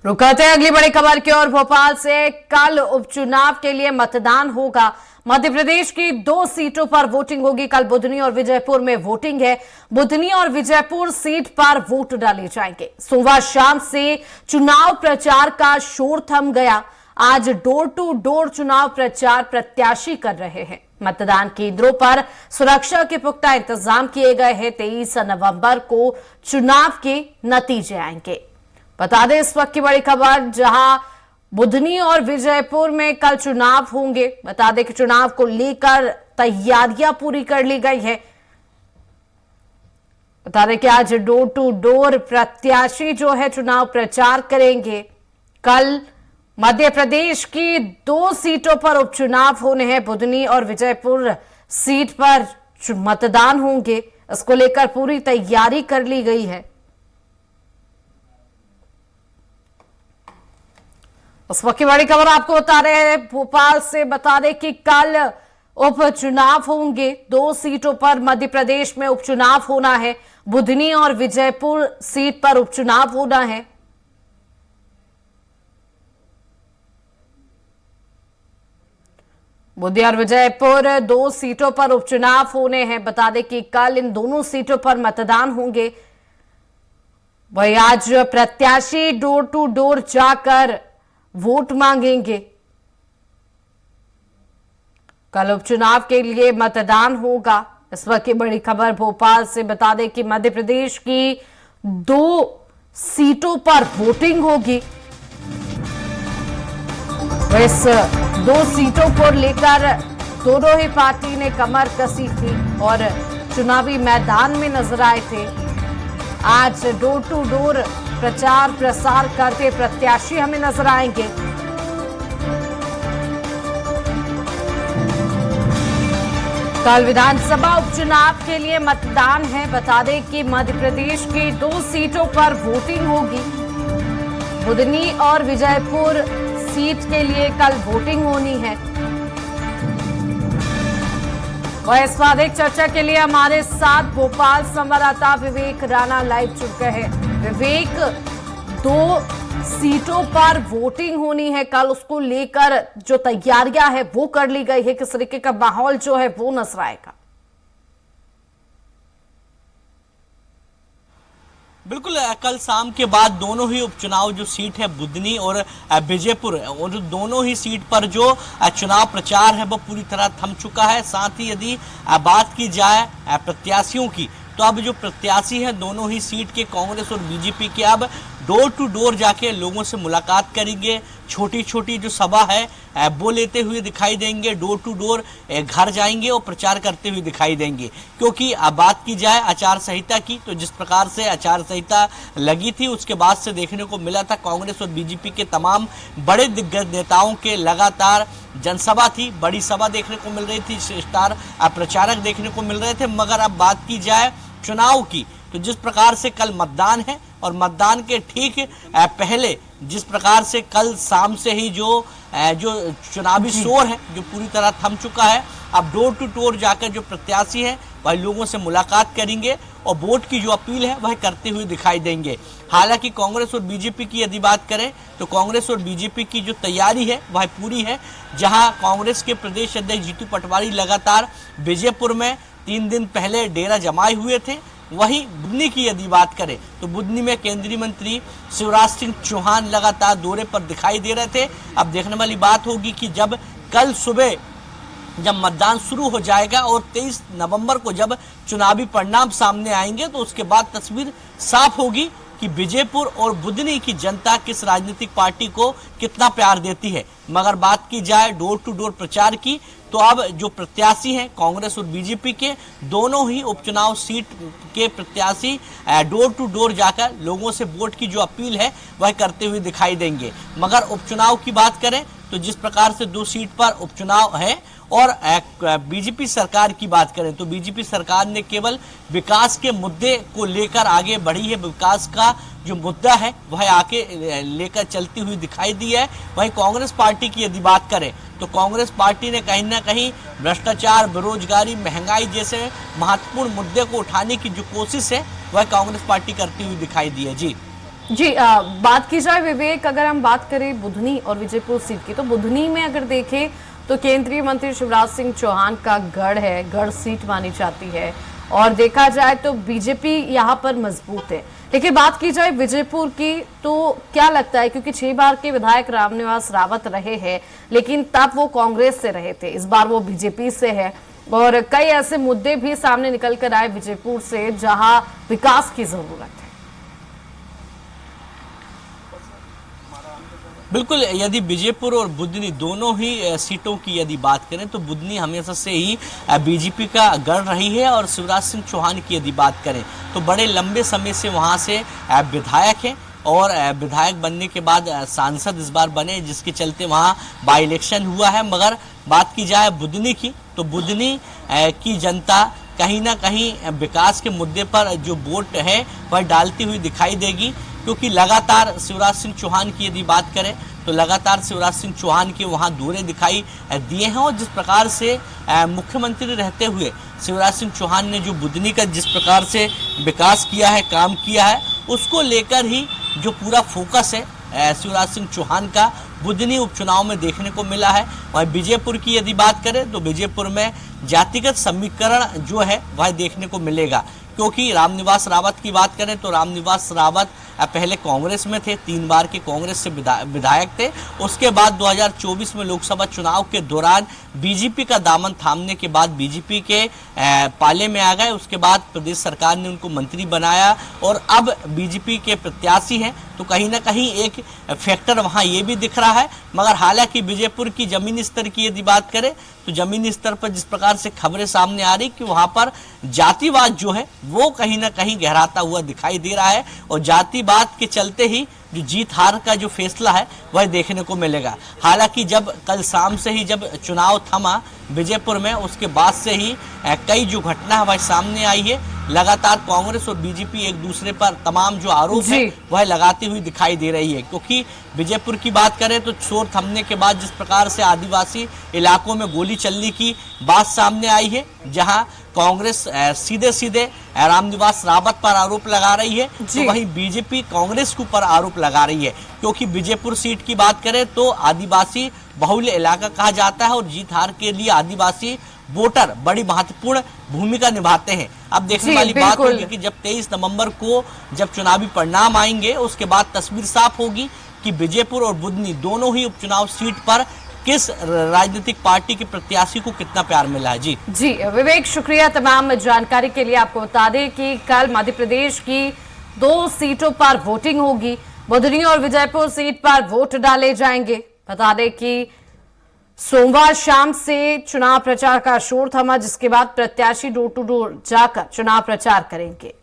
रुकाते हैं अगली बड़ी खबर की ओर। भोपाल से कल उपचुनाव के लिए मतदान होगा। मध्य प्रदेश की 2 सीटों पर वोटिंग होगी। कल बुधनी और विजयपुर में वोटिंग है। बुधनी और विजयपुर सीट पर वोट डाले जाएंगे। सोमवार शाम से चुनाव प्रचार का शोर थम गया। आज डोर टू डोर चुनाव प्रचार प्रत्याशी कर रहे हैं। मतदान केंद्रों पर सुरक्षा के पुख्ता इंतजाम किए गए हैं। 23 नवंबर को चुनाव के नतीजे आएंगे। बता दें इस वक्त की बड़ी खबर, जहां बुधनी और विजयपुर में कल चुनाव होंगे। बता दें कि चुनाव को लेकर तैयारियां पूरी कर ली गई है। बता दें कि आज डोर टू डोर प्रत्याशी जो है चुनाव प्रचार करेंगे। कल मध्य प्रदेश की 2 सीटों पर उपचुनाव होने हैं। बुधनी और विजयपुर सीट पर मतदान होंगे। इसको लेकर पूरी तैयारी कर ली गई है। उस वक्त की बड़ी खबर आपको बता रहे हैं भोपाल से। बता दें कि कल उपचुनाव होंगे। 2 सीटों पर मध्य प्रदेश में उपचुनाव होना है। बुधनी और विजयपुर सीट पर उपचुनाव होना है। बुधनी और विजयपुर 2 सीटों पर उपचुनाव होने हैं। बता दें कि कल इन दोनों सीटों पर मतदान होंगे। वही आज प्रत्याशी डोर टू डोर जाकर वोट मांगेंगे। कल उपचुनाव के लिए मतदान होगा। इस वक्त की बड़ी खबर भोपाल से। बता दें कि मध्य प्रदेश की 2 सीटों पर वोटिंग होगी। इस 2 सीटों को लेकर दोनों ही पार्टी ने कमर कसी थी और चुनावी मैदान में नजर आए थे। आज डोर टू डोर प्रचार प्रसार करते प्रत्याशी हमें नजर आएंगे। कल विधानसभा उपचुनाव के लिए मतदान है। बता दें कि मध्य प्रदेश की 2 सीटों पर वोटिंग होगी। बुधनी और विजयपुर सीट के लिए कल वोटिंग होनी है। वह इस बाद एक चर्चा के लिए हमारे साथ भोपाल संवाददाता विवेक राणा लाइव जुड़ गए हैं। विवेक, 2 सीटों पर वोटिंग होनी है कल, उसको लेकर जो तैयारियां है वो कर ली गई है। किस तरीके का माहौल जो है वो नजर आएगा? बिल्कुल, कल शाम के बाद दोनों ही उपचुनाव जो सीट है बुधनी और विजयपुर, और दोनों ही सीट पर जो चुनाव प्रचार है वो पूरी तरह थम चुका है। साथ ही यदि बात की जाए प्रत्याशियों की, तो अब जो प्रत्याशी हैं दोनों ही सीट के, कांग्रेस और बीजेपी के, अब डोर टू डोर जाके लोगों से मुलाकात करेंगे। छोटी छोटी जो सभा है वो लेते हुए दिखाई देंगे। डोर टू डोर घर जाएंगे और प्रचार करते हुए दिखाई देंगे। क्योंकि अब बात की जाए आचार संहिता की, तो जिस प्रकार से आचार संहिता लगी थी उसके बाद से देखने को मिला था कांग्रेस और बीजेपी के तमाम बड़े दिग्गज नेताओं के लगातार जनसभा थी, बड़ी सभा देखने को मिल रही थी, स्टार प्रचारक देखने को मिल रहे थे। मगर अब बात की जाए चुनाव की, तो जिस प्रकार से कल मतदान है और मतदान के ठीक पहले जिस प्रकार से कल शाम से ही जो चुनावी शोर है जो पूरी तरह थम चुका है। अब डोर टू डोर जाकर जो प्रत्याशी हैं वह लोगों से मुलाकात करेंगे और वोट की जो अपील है वह करते हुए दिखाई देंगे। हालांकि कांग्रेस और बीजेपी की यदि बात करें तो कांग्रेस और बीजेपी की जो तैयारी है वह पूरी है। जहां कांग्रेस के प्रदेश अध्यक्ष जीतू पटवारी लगातार विजयपुर में 3 दिन पहले डेरा जमाए हुए थे। वहीं बुधनी की यदि बात करें तो बुधनी में केंद्रीय मंत्री शिवराज सिंह चौहान लगातार दौरे पर दिखाई दे रहे थे। अब देखने वाली बात होगी कि जब कल सुबह जब मतदान शुरू हो जाएगा और 23 नवंबर को जब चुनावी परिणाम सामने आएंगे तो उसके बाद तस्वीर साफ होगी कि विजयपुर और बुधनी की जनता किस राजनीतिक पार्टी को कितना प्यार देती है। मगर बात की जाए डोर टू डोर प्रचार की, तो अब जो प्रत्याशी हैं कांग्रेस और बीजेपी के, दोनों ही उपचुनाव सीट के प्रत्याशी डोर टू डोर जाकर लोगों से वोट की जो अपील है वह करते हुए दिखाई देंगे। मगर उपचुनाव की बात करें तो जिस प्रकार से 2 सीट पर उपचुनाव है और बीजेपी सरकार की बात करें तो बीजेपी सरकार ने केवल विकास के मुद्दे को लेकर आगे बढ़ी है। विकास का जो मुद्दा है वह आके लेकर चलती हुई दिखाई दी है। वहीं कांग्रेस पार्टी की यदि बात करें तो कांग्रेस पार्टी ने कहीं ना कहीं भ्रष्टाचार, बेरोजगारी, महंगाई जैसे महत्वपूर्ण मुद्दे को उठाने की जो कोशिश है वह कांग्रेस पार्टी करती हुई दिखाई दी है। जी जी बात की जाए विवेक, अगर हम बात करें बुधनी और विजयपुर सीट की, तो बुधनी में अगर देखें तो केंद्रीय मंत्री शिवराज सिंह चौहान का गढ़ है, गढ़ सीट मानी जाती है और देखा जाए तो बीजेपी यहां पर मजबूत है। लेकिन बात की जाए विजयपुर की, तो क्या लगता है, क्योंकि 6 बार के विधायक रामनिवास रावत रहे हैं, लेकिन तब वो कांग्रेस से रहे थे, इस बार वो बीजेपी से है और कई ऐसे मुद्दे भी सामने निकल कर आए विजयपुर से जहां विकास की जरूरत है। बिल्कुल, यदि विजयपुर और बुधनी दोनों ही सीटों की यदि बात करें तो बुधनी हमेशा से ही बीजेपी का गढ़ रही है और शिवराज सिंह चौहान की यदि बात करें तो बड़े लंबे समय से वहां से विधायक हैं और विधायक बनने के बाद सांसद इस बार बने, जिसके चलते वहां बाई इलेक्शन हुआ है। मगर बात की जाए बुधनी की तो बुधनी की जनता कहीं ना कहीं विकास के मुद्दे पर जो वोट है वह डालती हुई दिखाई देगी, क्योंकि लगातार शिवराज सिंह चौहान की यदि बात करें तो लगातार शिवराज सिंह चौहान के वहां दौरे दिखाई दिए हैं और जिस प्रकार से मुख्यमंत्री रहते हुए शिवराज सिंह चौहान ने जो बुधनी का जिस प्रकार से विकास किया है, काम किया है, उसको लेकर ही जो पूरा फोकस है शिवराज सिंह चौहान का बुधनी उपचुनाव में देखने को मिला है। वहीं विजयपुर की यदि बात करें तो विजयपुर में जातिगत समीकरण जो है वह देखने को मिलेगा, क्योंकि रामनिवास रावत की बात करें तो रामनिवास रावत पहले कांग्रेस में थे, 3 बार के कांग्रेस से विधायक थे। उसके बाद 2024 में लोकसभा चुनाव के दौरान बीजेपी का दामन थामने के बाद बीजेपी के पाले में आ गए। उसके बाद प्रदेश सरकार ने उनको मंत्री बनाया और अब बीजेपी के प्रत्याशी हैं, तो कहीं ना कहीं एक फैक्टर वहां ये भी दिख रहा है। मगर हालांकि विजयपुर की जमीनी स्तर की यदि बात करें तो जमीनी स्तर पर जिस प्रकार से खबरें सामने आ रही कि वहां पर जातिवाद जो है वो कहीं ना कहीं गहराता हुआ दिखाई दे रहा है और जातिवाद के चलते ही जो जीत हार का जो फैसला है वह देखने को मिलेगा। हालांकि जब कल शाम से ही जब चुनाव थमा विजयपुर में, उसके बाद से ही कई जो घटना है वह सामने आई है। लगातार कांग्रेस और बीजेपी एक दूसरे पर तमाम जो आरोप है वह लगाती हुई दिखाई दे रही है, क्योंकि विजयपुर की बात करें तो शोर थमने के बाद जिस प्रकार से आदिवासी इलाकों में गोली चलने की बात सामने आई है, जहां कांग्रेस सीधे सीधे रामनिवास रावत पर आरोप लगा रही है, तो वहीं बीजेपी कांग्रेस के ऊपर आरोप लगा रही है, क्योंकि विजयपुर सीट की बात करें तो आदिवासी बहुल इलाका कहा जाता है और जीत हार के लिए आदिवासी वोटर बड़ी महत्वपूर्ण भूमिका निभाते हैं। अब देखने वाली बात होगी कि जब 23 नवंबर को जब चुनावी परिणाम आएंगे उसके बाद तस्वीर साफ होगी कि विजयपुर और बुधनी दोनों ही उपचुनाव सीट पर किस राजनीतिक पार्टी के प्रत्याशी को कितना प्यार मिला है। जी विवेक, शुक्रिया तमाम जानकारी के लिए। आपको बता दें कि कल मध्य प्रदेश की 2 सीटों पर वोटिंग होगी, बुधनी और विजयपुर सीट पर वोट डाले जाएंगे। बता दें कि सोमवार शाम से चुनाव प्रचार का शोर थमा, जिसके बाद प्रत्याशी डोर टू डोर जाकर चुनाव प्रचार करेंगे।